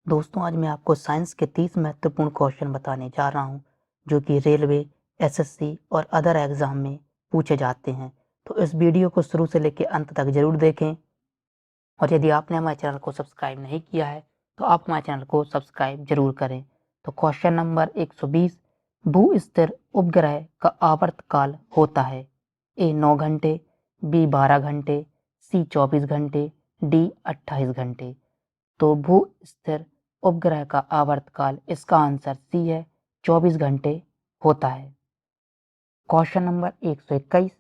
दोस्तों आज मैं आपको साइंस के 30 महत्वपूर्ण क्वेश्चन बताने जा रहा हूं जो कि रेलवे, एसएससी और अदर एग्जाम में पूछे जाते हैं। तो इस वीडियो को शुरू से लेकर अंत तक जरूर देखें और यदि आपने हमारे चैनल को सब्सक्राइब नहीं किया है तो आप हमारे चैनल को सब्सक्राइब जरूर करें। तो क्वेश्चन नंबर 120, भू स्थिर उपग्रह का आवर्तकाल होता है? ए 9 घंटे, बी 12 घंटे, सी 24 घंटे, डी 28 घंटे। तो भू स्थिर उपग्रह का आवर्तकाल, इसका आंसर सी है, 24 घंटे होता है। क्वेश्चन नंबर 121,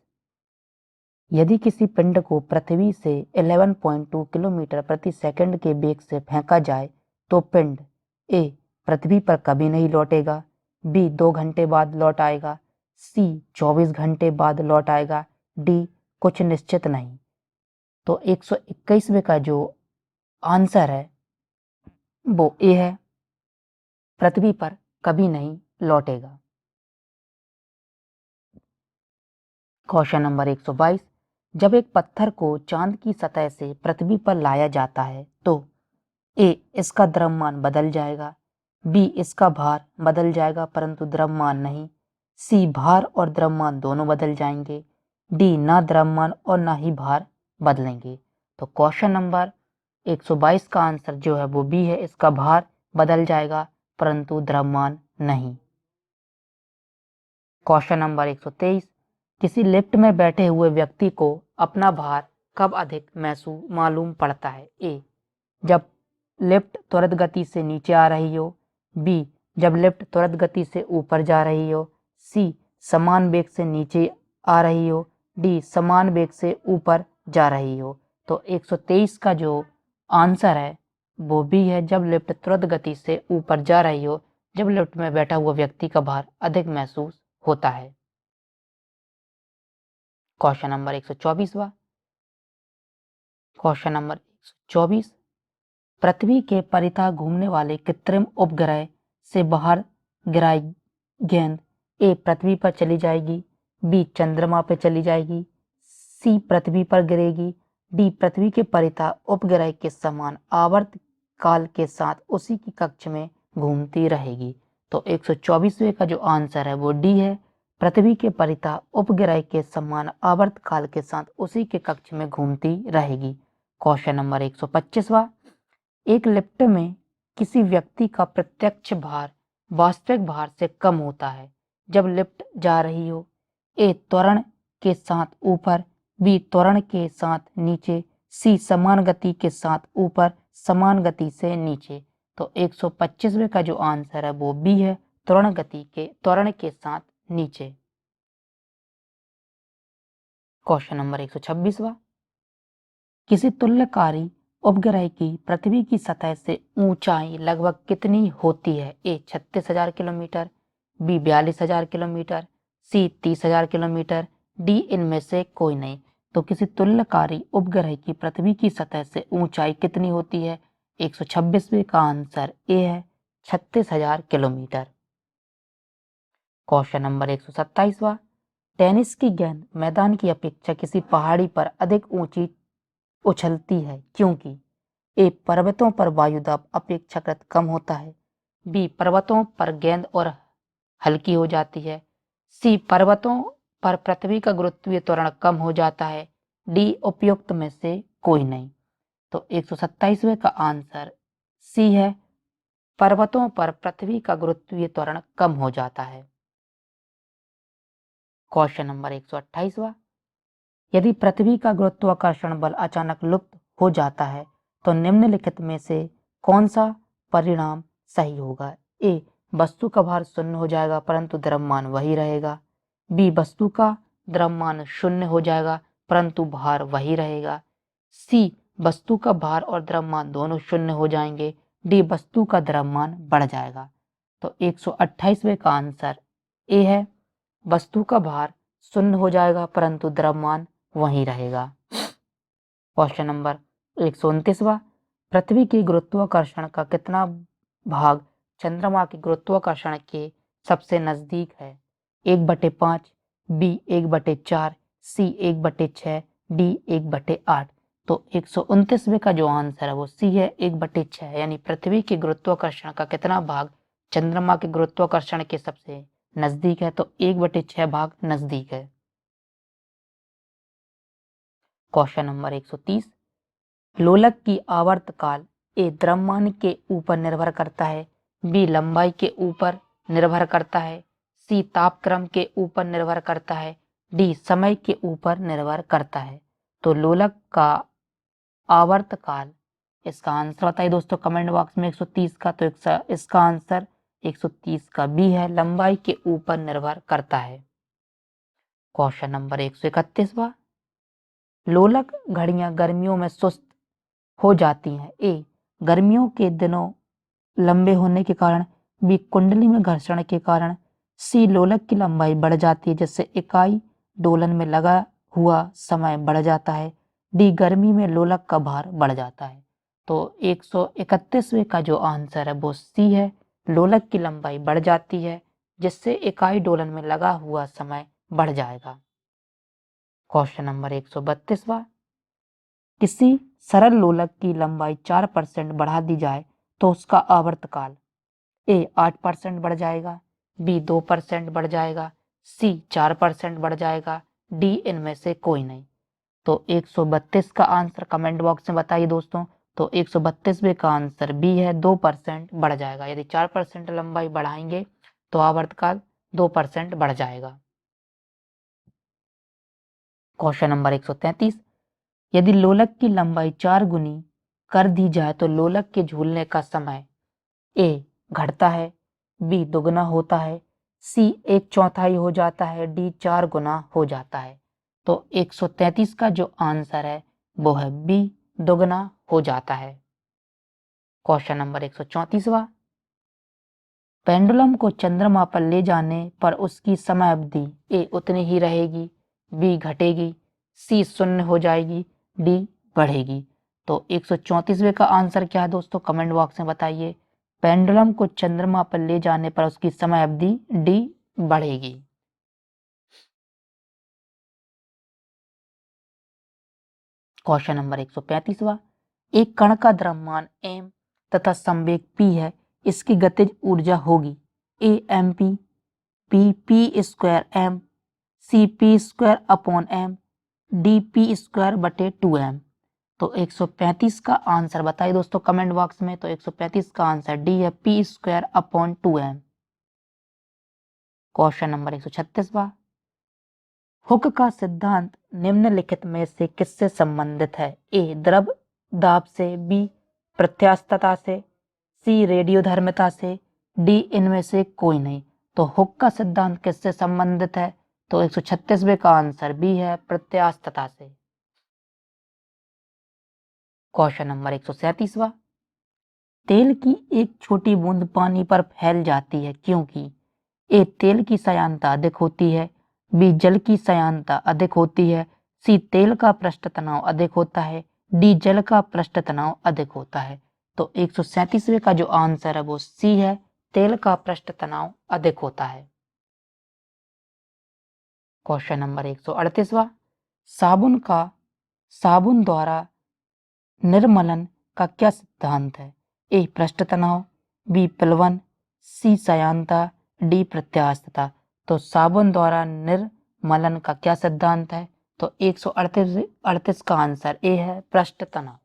यदि किसी पिंड को पृथ्वी से 11.2 किलोमीटर प्रति सेकंड के वेग से फेंका जाए तो पिंड ए पृथ्वी पर कभी नहीं लौटेगा, बी 2 घंटे बाद लौट आएगा, सी 24 घंटे बाद लौट आएगा, डी कुछ निश्चित नहीं। तो 121वें का जो आंसर है वो ए है, पृथ्वी पर कभी नहीं लौटेगा। क्वेश्चन नंबर 122, जब एक पत्थर को चांद की सतह से पृथ्वी पर लाया जाता है तो ए इसका द्रव्यमान बदल जाएगा, बी इसका भार बदल जाएगा परंतु द्रव्यमान नहीं, सी भार और द्रव्यमान दोनों बदल जाएंगे, डी ना द्रव्यमान और ना ही भार बदलेंगे। तो क्वेश्चन नंबर 122 का आंसर जो है वो बी है, इसका भार बदल जाएगा परंतु द्रव्यमान नहीं। क्वेश्चन नंबर 123, किसी लिफ्ट में बैठे हुए व्यक्ति को अपना भार कब अधिक मालूम पड़ता है? ए जब लिफ्ट त्वरित गति से नीचे आ रही हो, बी जब लिफ्ट त्वरित गति से ऊपर जा रही हो, सी समान वेग से नीचे आ रही हो, डी समान वेग से ऊपर जा रही हो। तो 123 का जो आंसर है वो बी है, जब लिफ्ट त्वरित गति से ऊपर जा रही हो, जब लिफ्ट में बैठा हुआ व्यक्ति का भार अधिक महसूस होता है। क्वेश्चन नंबर 124वां, क्वेश्चन नंबर 124, पृथ्वी के परितः घूमने वाले कृत्रिम उपग्रह से बाहर गिराई गेंद ए पृथ्वी पर चली जाएगी, बी चंद्रमा पर चली जाएगी, सी पृथ्वी पर गिरेगी, डी पृथ्वी के परितः उपग्रह के समान आवर्त काल के साथ उसी की कक्ष में घूमती रहेगी। तो 124वें का जो आंसर है वो डी है, पृथ्वी के परितः उपग्रह के समान आवर्त काल के साथ उसी के कक्ष में घूमती रहेगी। क्वेश्चन नंबर 125वां, एक लिफ्ट में किसी व्यक्ति का प्रत्यक्ष भार वास्तविक भार से कम होता है जब लिफ्ट जा रही हो, ए त्वरण के साथ ऊपर, बी त्वरण के साथ नीचे, सी समान गति के साथ ऊपर समान गति से नीचे। तो 125वें का जो आंसर है वो बी है, त्वरण के साथ नीचे। क्वेश्चन नंबर 126वां, किसी तुल्यकारी उपग्रह की पृथ्वी की सतह से ऊंचाई लगभग कितनी होती है? ए 36,000 किलोमीटर, बी 42,000 किलोमीटर, सी 30,000 किलोमीटर, डी इनमें से कोई नहीं। तो किसी तुल्यकारी उपग्रह की पृथ्वी की सतह से ऊंचाई कितनी होती है? 126वें का आंसर ए है, 36,000 किलोमीटर। क्वेश्चन नंबर 127वां, टेनिस की गेंद मैदान की अपेक्षा किसी पहाड़ी पर अधिक ऊंची उछलती है क्योंकि ए पर्वतों पर वायुदाब अपेक्षाकृत कम होता है, बी पर्वतों पर गेंद और हल्की हो जाती है, सी पर्वतों पर पृथ्वी का गुरुत्वीय त्वरण कम हो जाता है, डी उपयुक्त में से कोई नहीं। तो 127वें का आंसर सी है, पर्वतों पर पृथ्वी का गुरुत्वीय त्वरण कम हो जाता है। क्वेश्चन नंबर 128वां, यदि पृथ्वी का गुरुत्वाकर्षण बल अचानक लुप्त हो जाता है तो निम्नलिखित में से कौन सा परिणाम सही होगा? ए वस्तु का भार शून्य हो जाएगा परंतु द्रव्यमान वही रहेगा, बी वस्तु का द्रव्यमान शून्य हो जाएगा परंतु भार वही रहेगा, सी वस्तु का भार और द्रव्यमान दोनों शून्य हो जाएंगे, डी वस्तु का द्रव्यमान बढ़ जाएगा। तो 128वें का आंसर ए है, वस्तु का भार शून्य हो जाएगा परंतु द्रव्यमान वहीं रहेगा। क्वेश्चन नंबर 129वां, पृथ्वी के गुरुत्वाकर्षण का कितना भाग चंद्रमा के गुरुत्वाकर्षण के सबसे नजदीक है? 1/5, बी 1/4, सी 1/6, डी 1/8। तो 129वें का जो आंसर है वो सी है, 1/6। यानी पृथ्वी के गुरुत्वाकर्षण का कितना भाग चंद्रमा के गुरुत्वाकर्षण के सबसे नजदीक है, तो 1/6 भाग नजदीक है। क्वेश्चन नंबर 130, लोलक की आवर्तकाल ए द्रव्यमान के ऊपर निर्भर करता है, बी लंबाई के ऊपर निर्भर करता है, सी तापक्रम के ऊपर निर्भर करता है, डी समय के ऊपर निर्भर करता है। तो लोलक का आवर्तकाल, इसका आंसर बताइए दोस्तों कमेंट बॉक्स में 130 का। तो इसका आंसर 130 का बी है, लंबाई के ऊपर निर्भर करता है। क्वेश्चन नंबर 131वां, लोलक घड़ियां गर्मियों में सुस्त हो जाती हैं, ए गर्मियों के दिनों लंबे होने के कारण, बी कुंडली में घर्षण के कारण, सी लोलक की लंबाई बढ़ जाती है जिससे इकाई दोलन में लगा हुआ समय बढ़ जाता है, डी गर्मी में लोलक का भार बढ़ जाता है। तो 131वें का जो आंसर है वो सी है, लोलक की लंबाई बढ़ जाती है जिससे इकाई दोलन में लगा हुआ समय बढ़ जाएगा। क्वेश्चन नंबर 132वां, किसी सरल लोलक की लंबाई 4% बढ़ा दी जाए तो उसका आवर्तकाल, ए 8% बढ़ जाएगा, बी 2% बढ़ जाएगा, सी 4% बढ़ जाएगा, डी इनमें से कोई नहीं। तो 132 का आंसर कमेंट बॉक्स में बताइए दोस्तों। तो 132वें का आंसर बी है, 2% बढ़ जाएगा। यदि 4% लंबाई बढ़ाएंगे तो आवर्तकाल 2% बढ़ जाएगा। क्वेश्चन नंबर 133, यदि लोलक की लंबाई 4 गुनी कर दी जाए तो लोलक के झूलने का समय, ए घटता है, बी दुगना होता है, सी 1/4 हो जाता है, डी 4 गुना हो जाता है। तो 133 का जो आंसर है वो है बी, दुगना हो जाता है। क्वेश्चन नंबर 134वां, पेंडुलम को चंद्रमा पर ले जाने पर उसकी समय अवधि, ए उतनी ही रहेगी, बी घटेगी, सी शून्य हो जाएगी, डी बढ़ेगी। तो 134वें का आंसर क्या है दोस्तों कमेंट बॉक्स में बताइए। पेंडुलम को चंद्रमा पर ले जाने पर उसकी समय अवधि डी बढ़ेगी। क्वेश्चन नंबर 135वां, एक कण का द्रव्यमान m तथा संवेग p है, इसकी गतिज ऊर्जा होगी, ए mp, p p² m, सी p² upon m, D p² / 2m। तो 135 का आंसर बताइए दोस्तों कमेंट बॉक्स में। तो 135 का आंसर डी है, p² upon 2m। Question number 136वां, हुक का सिद्धांत निम्नलिखित में से किससे संबंधित है, ए द्रव दाब से, बी प्रत्यास्थता से, सी रेडियोधर्मिता से, डी इनमें से कोई नहीं। तो हुक का सिद्धांत किससे संबंधित है, तो 136वें का आंसर बी है, प्रत्यास्थता से। क्वेश्चन नंबर 137वां, तेल की एक छोटी बूंद पानी पर फैल जाती है क्योंकि, ए तेल की सयांता अधिक होती है, बी जल की सयांता अधिक होती है, सी तेल का पृष्ठ तनाव अधिक होता है, डी जल का पृष्ठ तनाव अधिक होता है। तो 137वें का जो आंसर है वो सी है, तेल का पृष्ठ तनाव अधिक होता है। क्वेश्चन नंबर 138वां, साबुन द्वारा निर्मलन का क्या सिद्धांत है, ए पृष्ठ तनाव, बी प्लवन, सी सयांता, डी प्रत्यास्थता। तो साबुन द्वारा निर्मलन का क्या सिद्धांत है, तो 138 का आंसर ए है, पृष्ठ तनाव।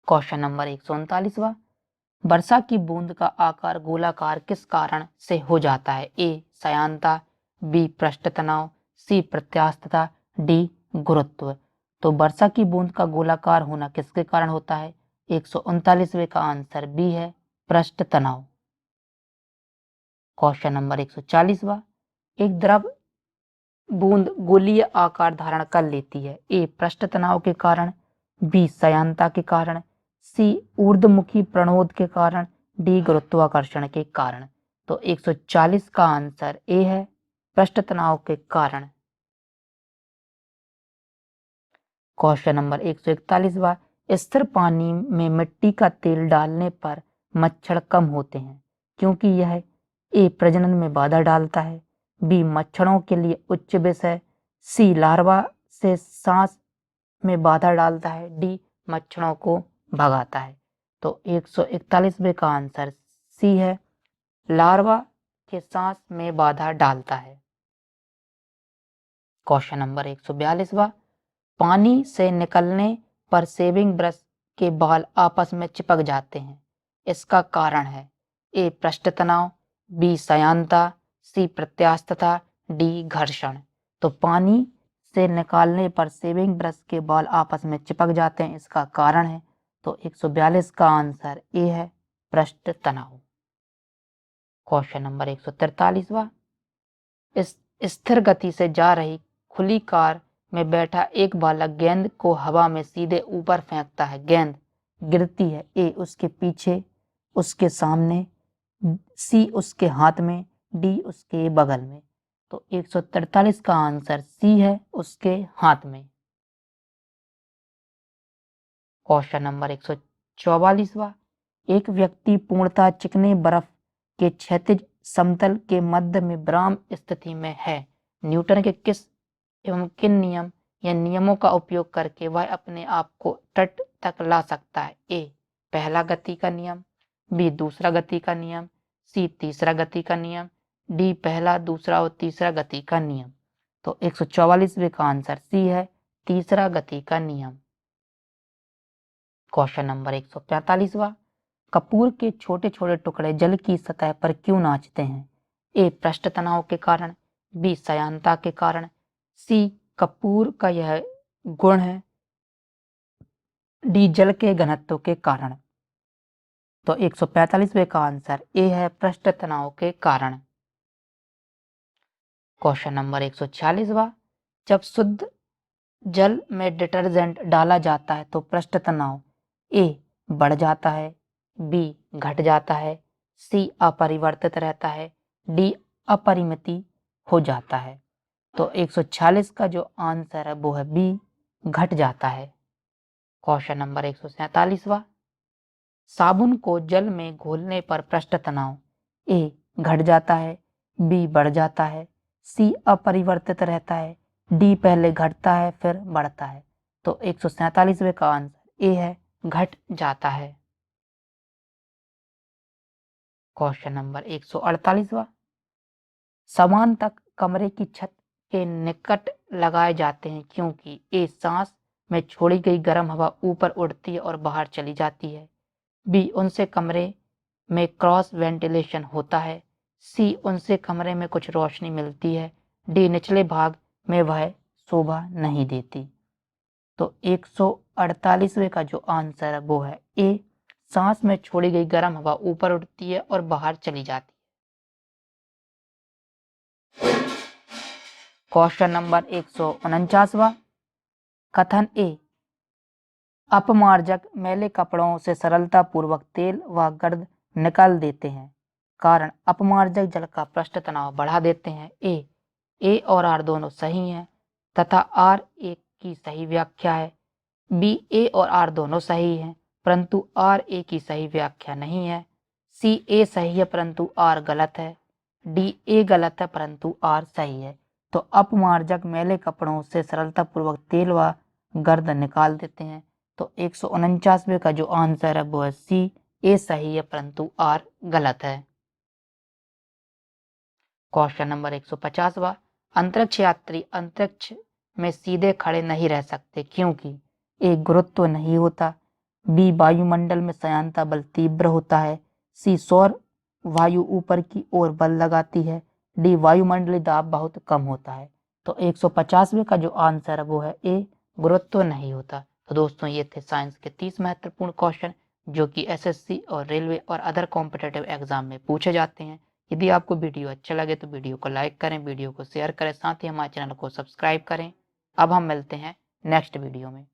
क्वेश्चन नंबर 139वां, वर्षा की बूंद का आकार गोलाकार किस कारण से हो जाता है, ए सयांता, बी पृष्ठ तनाव, सी प्रत्यास्थता, डी गुरुत्व। तो वर्षा की बूंद का गोलाकार होना किसके कारण होता है, 139वें का आंसर बी है, पृष्ठ तनाव। क्वेश्चन नंबर 140वां, एक द्रव बूंद गोलीय आकार धारण कर लेती है, ए पृष्ठ तनाव के कारण, बी सयांता के कारण, सी ऊर्ध्वमुखी प्रणोद के कारण, डी गुरुत्वाकर्षण के कारण। तो 140 का आंसर ए है, पृष्ठ तनाव के कारण। क्वेश्चन नंबर 141वां, स्थिर पानी में मिट्टी का तेल डालने पर मच्छर कम होते हैं क्योंकि यह, ए प्रजनन में बाधा डालता है, बी मच्छरों के लिए उच्च विष है, सी लार्वा से सांस में बाधा डालता है, डी मच्छरों को भगाता है। तो 141वें का आंसर सी है, लार्वा के सांस में बाधा डालता है। क्वेश्चन नंबर 142वां, पानी से निकलने पर शेविंग ब्रश के बाल आपस में चिपक जाते हैं, इसका कारण है ए पृष्ठ तनाव, बी सयांता, सी प्रत्यास्थता, डी घर्षण। तो पानी से निकालने पर शेविंग ब्रश के बाल आपस में चिपक जाते हैं, इसका कारण है, तो 142 का आंसर ए है, पृष्ठ तनाव। क्वेश्चन नंबर 143वां, इस स्थिर गति से जा रही खुली कार में बैठा एक बालक गेंद को हवा में सीधे ऊपर फेंकता है, गेंद गिरती है ए उसके पीछे, उसके सामने, सी उसके हाथ में, डी उसके बगल में। तो 143 का आंसर सी है, उसके हाथ में। क्वेश्चन नंबर 144वां, एक व्यक्ति पूर्णतः चिकने बर्फ के क्षैतिज समतल के मध्य में विराम स्थिति में है, न्यूटन के किस एवं किन नियम या नियमों का उपयोग करके वह अपने आप को तट तक ला सकता है? ए पहला गति का नियम, बी दूसरा गति का नियम, सी तीसरा गति का नियम, डी पहला दूसरा और तीसरा गति का नियम। तो 144वें का आंसर सी है, तीसरा गति का नियम। क्वेश्चन नंबर 145वां, कपूर के छोटे छोटे टुकड़े जल की सतह पर क्यों नाचते हैं? ए पृष्ठ तनाव के कारण, बी सयांता के कारण, सी कपूर का यह गुण है, डी जल के घनत्व के कारण। तो 145वें का आंसर ए है, पृष्ठ तनाव के कारण। क्वेश्चन नंबर 146वां, जब शुद्ध जल में डिटर्जेंट डाला जाता है तो पृष्ठ तनाव ए बढ़ जाता है, बी घट जाता है, सी अपरिवर्तित रहता है, डी अपरिमिति हो जाता है। तो 146 का जो आंसर है वो है बी, घट जाता है। क्वेश्चन नंबर 147वां, साबुन को जल में घोलने पर पृष्ठ तनाव ए घट जाता है, बी बढ़ जाता है, सी अपरिवर्तित रहता है, डी पहले घटता है फिर बढ़ता है। तो 147वें का आंसर ए है, घट जाता है। क्वेश्चन नंबर 148वां, सामान तक कमरे की छत के निकट लगाए जाते हैं क्योंकि ए सांस में छोड़ी गई गर्म हवा ऊपर उड़ती है और बाहर चली जाती है, बी उनसे कमरे में क्रॉस वेंटिलेशन होता है, सी उनसे कमरे में कुछ रोशनी मिलती है, डी निचले भाग में वह शोभा नहीं देती। तो 148वें का जो आंसर है वो है ए, सांस में छोड़ी गई गर्म हवा ऊपर उठती है और बाहर चली जाती है। क्वेश्चन नंबर 149वां, कथन ए अपमार्जक मैले कपड़ों से सरलता पूर्वक तेल व गर्द निकाल देते हैं, कारण अपमार्जक जल का पृष्ठ तनाव बढ़ा देते हैं। ए और आर दोनों सही हैं तथा आर ए की सही व्याख्या है, बी ए और आर दोनों सही हैं परंतु आर ए की सही व्याख्या नहीं है, सी ए सही है परंतु आर गलत है, डी ए गलत है परंतु आर सही है। तो अपमार्जक मैले कपड़ों से सरलता पूर्वक तेल व गर्द निकाल देते हैं। तो 149वें का जो आंसर है वो है सी, ए सही है परंतु आर गलत है। क्वेश्चन नंबर 150वां, अंतरिक्ष यात्री अंतरिक्ष में सीधे खड़े नहीं रह सकते क्योंकि ए गुरुत्व नहीं होता, बी वायुमंडल में सयांता बल तीव्र होता है, सी सौर वायु ऊपर की ओर बल लगाती है, डी वायुमंडलीय दाब बहुत कम होता है। तो 150वें का जो आंसर है वो है ए, गुरुत्व नहीं होता। तो दोस्तों ये थे साइंस के 30 महत्वपूर्ण क्वेश्चन जो कि एसएससी और रेलवे और अदर कॉम्पिटिटिव एग्जाम में पूछे जाते हैं। यदि आपको वीडियो अच्छा लगे तो वीडियो को लाइक करें, वीडियो को शेयर करें, साथ ही हमारे चैनल को सब्सक्राइब करें। अब हम मिलते हैं नेक्स्ट वीडियो में।